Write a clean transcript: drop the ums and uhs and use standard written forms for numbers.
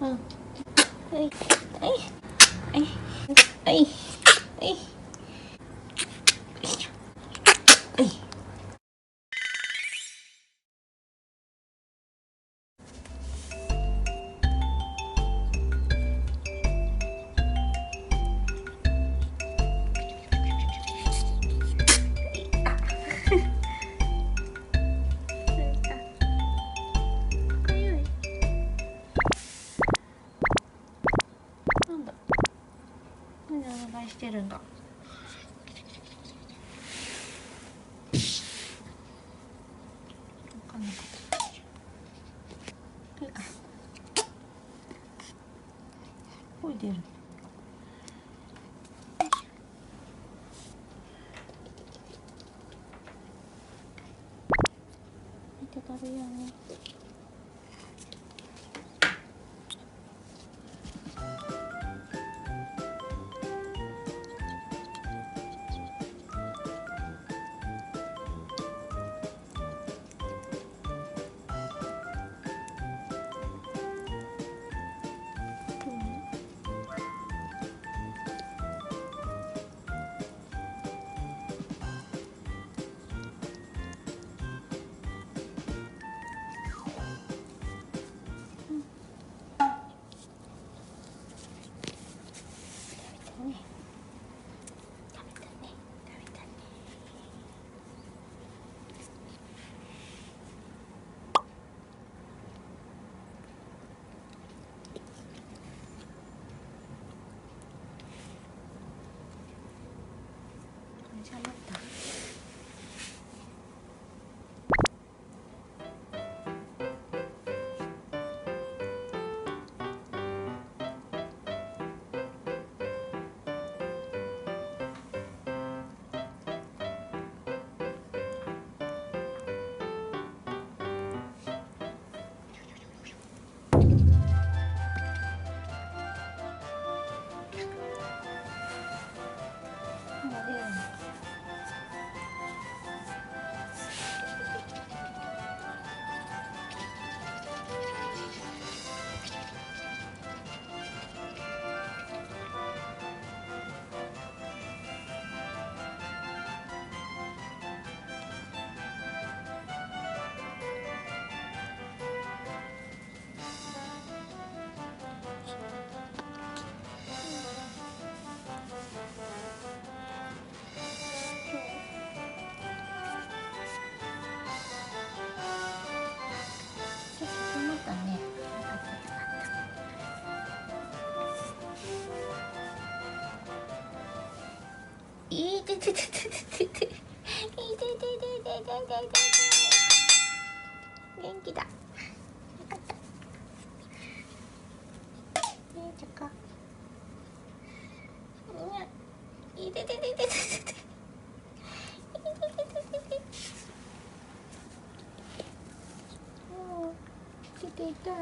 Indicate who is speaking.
Speaker 1: うん。はいはいはいはいはい。はい。なんだ。なんでお願いしてるんだ。わかんなかった。声出る。見て食べようね。じゃあ待った。いててててててていててててててて元気だ。よかった。ねえちょか。いててててててて。もう手痛い。